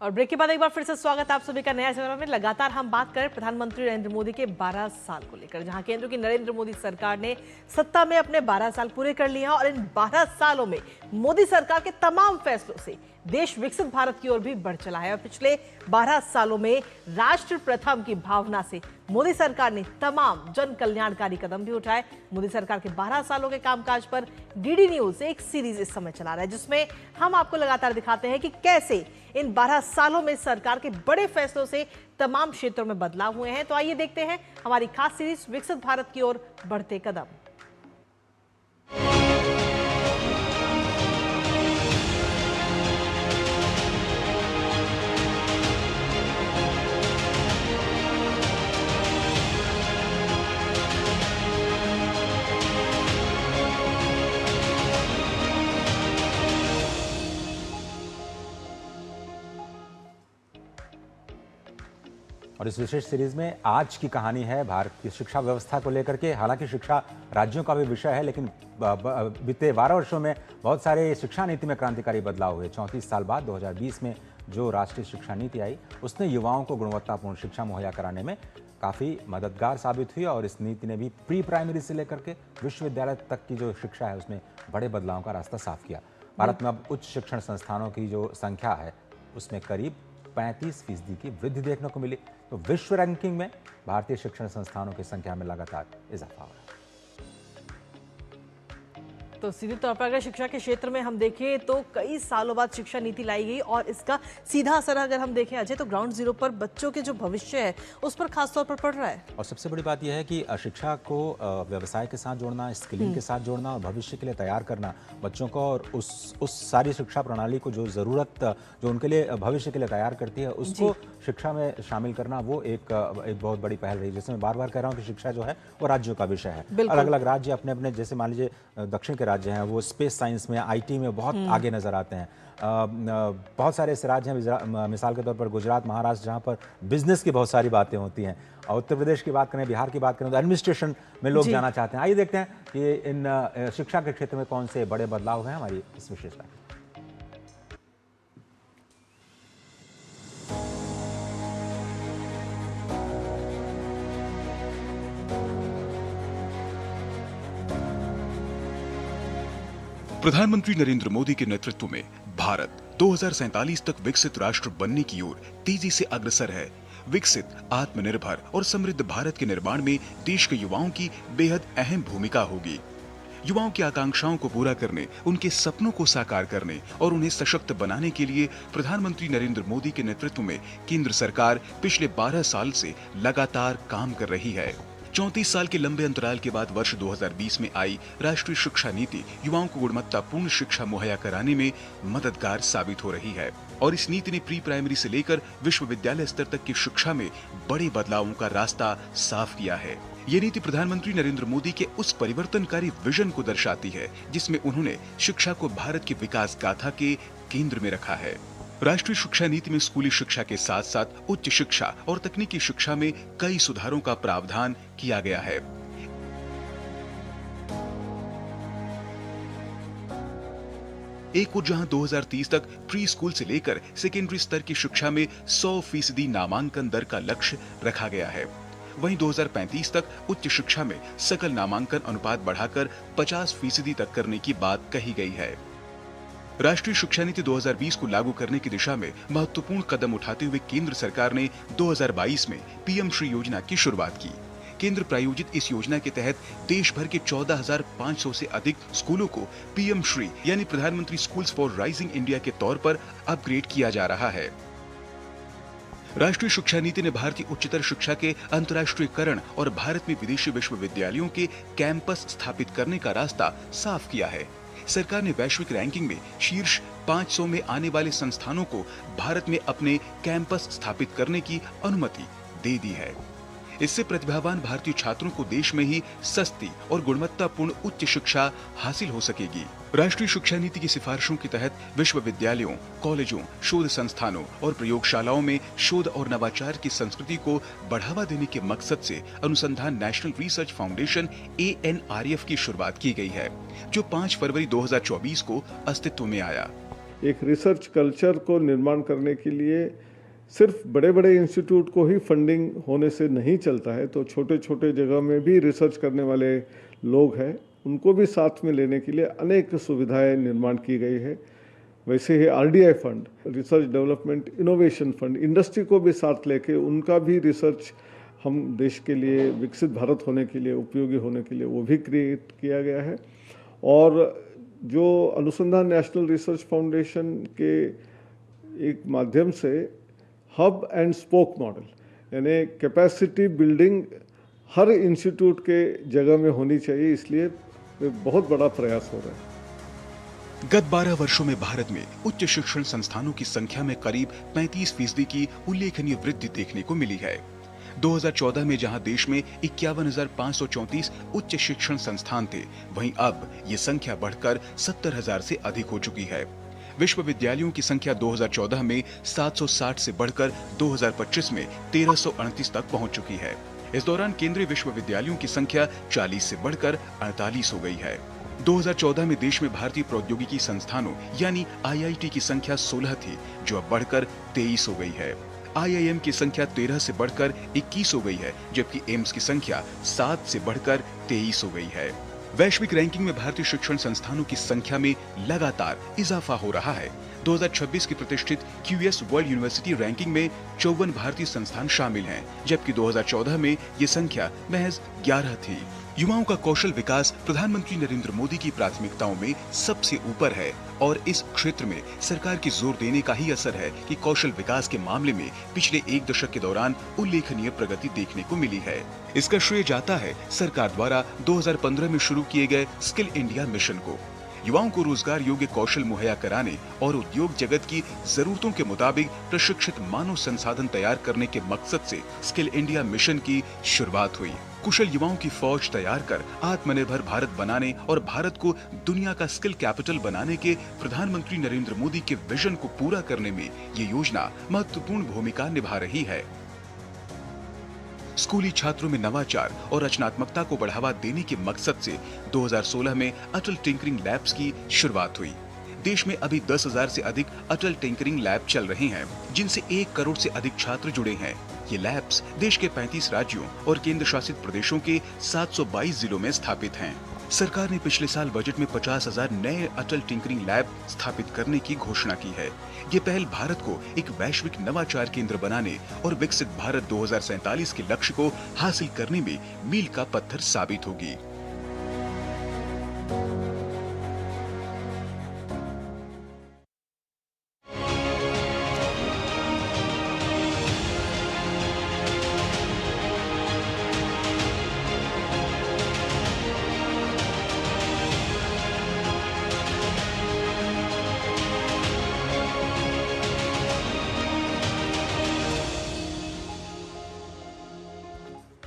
और ब्रेक के बाद एक बार फिर से स्वागत आप सभी का नया चैनल में। लगातार हम बात करें प्रधानमंत्री नरेंद्र मोदी के 12 साल को लेकर, जहां केंद्र की नरेंद्र मोदी सरकार ने सत्ता में अपने 12 साल पूरे कर लिए हैं और इन 12 सालों में मोदी सरकार के तमाम फैसलों से देश विकसित भारत की ओर भी बढ़ चला है। और पिछले 12 सालों में राष्ट्र प्रथम की भावना से मोदी सरकार ने तमाम जन कल्याणकारी कदम भी उठाए। मोदी सरकार के 12 सालों के कामकाज पर डीडी न्यूज एक सीरीज इस समय चला रहा है, जिसमें हम आपको लगातार दिखाते हैं कि कैसे इन 12 सालों में सरकार के बड़े फैसलों से तमाम क्षेत्रों में बदलाव हुए हैं। तो आइए देखते हैं हमारी खास सीरीज विकसित भारत की ओर बढ़ते कदम। और इस विशेष सीरीज में आज की कहानी है भारत की शिक्षा व्यवस्था को लेकर के। हालांकि शिक्षा राज्यों का भी विषय है, लेकिन बीते 12 वर्षों में बहुत सारे शिक्षा नीति में क्रांतिकारी बदलाव हुए। 34 साल बाद 2020 में जो राष्ट्रीय शिक्षा नीति आई, उसने युवाओं को गुणवत्तापूर्ण शिक्षा मुहैया कराने में काफ़ी मददगार साबित हुई। और इस नीति ने भी प्री प्राइमरी से लेकर के विश्वविद्यालय तक की जो शिक्षा है, उसमें बड़े बदलावों का रास्ता साफ किया। भारत में अब उच्च शिक्षण संस्थानों की जो संख्या है, उसमें करीब 35% की वृद्धि देखने को मिली। तो विश्व रैंकिंग में भारतीय शिक्षण संस्थानों की संख्या में लगातार इजाफा हो रहा है। तो सीधे तौर पर अगर शिक्षा के क्षेत्र में हम देखें तो कई सालों बाद शिक्षा नीति लाई गई और इसका सीधा असर अगर हम देखें अजय, तो ग्राउंड जीरो पर बच्चों के जो भविष्य है उस पर खास तौर पर पड़ रहा है। और सबसे बड़ी बात यह है कि शिक्षा को व्यवसाय के साथ जोड़ना, स्किलिंग के साथ जोड़ना और भविष्य के लिए तैयार करना बच्चों को, और उस सारी शिक्षा प्रणाली को जो ज़रूरत जो उनके लिए भविष्य के लिए तैयार करती है, उसको शिक्षा में शामिल करना, वो एक बहुत बड़ी पहल रही। जैसे मैं बार बार कह रहा हूँ कि शिक्षा जो है वो राज्यों का विषय है। अलग अलग राज्य अपने अपने, जैसे मान लीजिए दक्षिण के राज्य हैं, वो स्पेस साइंस में, आईटी में बहुत आगे नजर आते हैं। बहुत सारे ऐसे राज्य हैं, मिसाल के तौर पर गुजरात, महाराष्ट्र, जहाँ पर बिजनेस की बहुत सारी बातें होती हैं। और उत्तर प्रदेश की बात करें, बिहार की बात करें, तो एडमिनिस्ट्रेशन में लोग जाना चाहते हैं। आइए देखते हैं कि इन शिक्षा के क्षेत्र में कौन से बड़े बदलाव हैं हमारी इस विशेषता। प्रधानमंत्री नरेंद्र मोदी के नेतृत्व में भारत 2047 तक विकसित राष्ट्र बनने की ओर तेजी से अग्रसर है। विकसित, आत्मनिर्भर और समृद्ध भारत के निर्माण में देश के युवाओं की बेहद अहम भूमिका होगी। युवाओं की आकांक्षाओं को पूरा करने, उनके सपनों को साकार करने और उन्हें सशक्त बनाने के लिए प्रधानमंत्री नरेंद्र मोदी के नेतृत्व में केंद्र सरकार पिछले 12 साल से लगातार काम कर रही है। 34 साल के लंबे अंतराल के बाद वर्ष 2020 में आई राष्ट्रीय शिक्षा नीति युवाओं को गुणवत्तापूर्ण शिक्षा मुहैया कराने में मददगार साबित हो रही है। और इस नीति ने प्री प्राइमरी से लेकर विश्वविद्यालय स्तर तक की शिक्षा में बड़े बदलावों का रास्ता साफ किया है। ये नीति प्रधानमंत्री नरेंद्र मोदी के उस परिवर्तनकारी विजन को दर्शाती है, जिसमें उन्होंने शिक्षा को भारत की विकास गाथा के केंद्र में रखा है। राष्ट्रीय शिक्षा नीति में स्कूली शिक्षा के साथ साथ उच्च शिक्षा और तकनीकी शिक्षा में कई सुधारों का प्रावधान किया गया है। एक और जहां 2030 तक प्री स्कूल से लेकर सेकेंडरी स्तर की शिक्षा में 100% नामांकन दर का लक्ष्य रखा गया है, वहीं 2035 तक उच्च शिक्षा में सकल नामांकन अनुपात बढ़ाकर 50% तक करने की बात कही गई है। राष्ट्रीय शिक्षा नीति 2020 को लागू करने की दिशा में महत्वपूर्ण कदम उठाते हुए केंद्र सरकार ने 2022 में पीएम श्री योजना की शुरुआत की। केंद्र प्रायोजित इस योजना के तहत देश भर के 14,500 से अधिक स्कूलों को पीएम श्री यानी प्रधानमंत्री स्कूल्स फॉर राइजिंग इंडिया के तौर पर अपग्रेड किया जा रहा है। राष्ट्रीय शिक्षा नीति ने भारतीय उच्चतर शिक्षा के अंतर्राष्ट्रीयकरण और भारत में विदेशी विश्वविद्यालयों के कैंपस स्थापित करने का रास्ता साफ किया है। सरकार ने वैश्विक रैंकिंग में शीर्ष 500 में आने वाले संस्थानों को भारत में अपने कैंपस स्थापित करने की अनुमति दे दी है। इससे प्रतिभावान भारतीय छात्रों को देश में ही सस्ती और गुणवत्तापूर्ण उच्च शिक्षा हासिल हो सकेगी। राष्ट्रीय शिक्षा नीति की सिफारिशों के तहत विश्वविद्यालयों, कॉलेजों, शोध संस्थानों और प्रयोगशालाओं में शोध और नवाचार की संस्कृति को बढ़ावा देने के मकसद से अनुसंधान नेशनल रिसर्च फाउंडेशन ANRF की शुरुआत की गई है, जो 5 फरवरी 2024 को अस्तित्व में आया। एक रिसर्च कल्चर को निर्माण करने के लिए सिर्फ बड़े बड़े इंस्टीट्यूट को ही फंडिंग होने से नहीं चलता है, तो छोटे छोटे जगह में भी रिसर्च करने वाले लोग हैं, उनको भी साथ में लेने के लिए अनेक सुविधाएं निर्माण की गई है। वैसे ही RDI fund, research development innovation fund, industry को भी साथ लेके उनका भी रिसर्च हम देश के लिए, विकसित भारत होने के लिए, उपयोगी होने के लिए वो भी क्रिएट किया गया है। और जो अनुसंधान नेशनल रिसर्च फाउंडेशन के एक माध्यम से हब एंड स्पोक मॉडल, यानी कैपेसिटी बिल्डिंग हर इंस्टीट्यूट के जगह में होनी चाहिए, इसलिए बहुत बड़ा प्रयास हो रहा है। गत 12 वर्षों में भारत में उच्च शिक्षण संस्थानों की संख्या में करीब 35% की उल्लेखनीय वृद्धि देखने को मिली है। 2014 में जहां देश में 51,534 उच्च शिक्षण संस्थान थे, वहीं अब ये संख्या बढ़कर 70,000 से अधिक हो चुकी है। विश्वविद्यालयों की संख्या 2014 में 760 से बढ़कर 2025 में 1338 तक पहुंच चुकी है। इस दौरान केंद्रीय विश्वविद्यालयों की संख्या 40 से बढ़कर 48 हो गई है। 2014 में देश में भारतीय प्रौद्योगिकी संस्थानों यानी IIT की संख्या 16 थी, जो अब बढ़कर 23 हो गई है। IIM की संख्या 13 से बढ़कर 21 हो गई है, जबकि एम्स की संख्या 7 से बढ़कर 23 हो गई है। वैश्विक रैंकिंग में भारतीय शिक्षण संस्थानों की संख्या में लगातार इजाफा हो रहा है। 2026 की प्रतिष्ठित QS वर्ल्ड यूनिवर्सिटी रैंकिंग में 54 भारतीय संस्थान शामिल हैं, जबकि 2014 में ये संख्या महज 11 थी। युवाओं का कौशल विकास प्रधानमंत्री नरेंद्र मोदी की प्राथमिकताओं में सबसे ऊपर है और इस क्षेत्र में सरकार की जोर देने का ही असर है कि कौशल विकास के मामले में पिछले एक दशक के दौरान उल्लेखनीय प्रगति देखने को मिली है। इसका श्रेय जाता है सरकार द्वारा 2015 में शुरू किए गए स्किल इंडिया मिशन को। युवाओं को रोजगार योग्य कौशल मुहैया कराने और उद्योग जगत की जरूरतों के मुताबिक प्रशिक्षित मानव संसाधन तैयार करने के मकसद से स्किल इंडिया मिशन की शुरुआत हुई। कुशल युवाओं की फौज तैयार कर आत्मनिर्भर भारत बनाने और भारत को दुनिया का स्किल कैपिटल बनाने के प्रधानमंत्री नरेंद्र मोदी के विजन को पूरा करने में ये योजना महत्वपूर्ण भूमिका निभा रही है। स्कूली छात्रों में नवाचार और रचनात्मकता को बढ़ावा देने के मकसद से 2016 में अटल टिंकरिंग लैब्स की शुरुआत हुई। देश में अभी 10,000 से अधिक अटल टिंकरिंग लैब चल रहे हैं, जिनसे 1 करोड़ से अधिक छात्र जुड़े हैं। ये लैब्स देश के 35 राज्यों और केंद्र शासित प्रदेशों के 722 जिलों में स्थापित हैं। सरकार ने पिछले साल बजट में 50,000 नए अटल टिंकरिंग लैब स्थापित करने की घोषणा की है। ये पहल भारत को एक वैश्विक नवाचार केंद्र बनाने और विकसित भारत 2047 के लक्ष्य को हासिल करने में मील का पत्थर साबित होगी।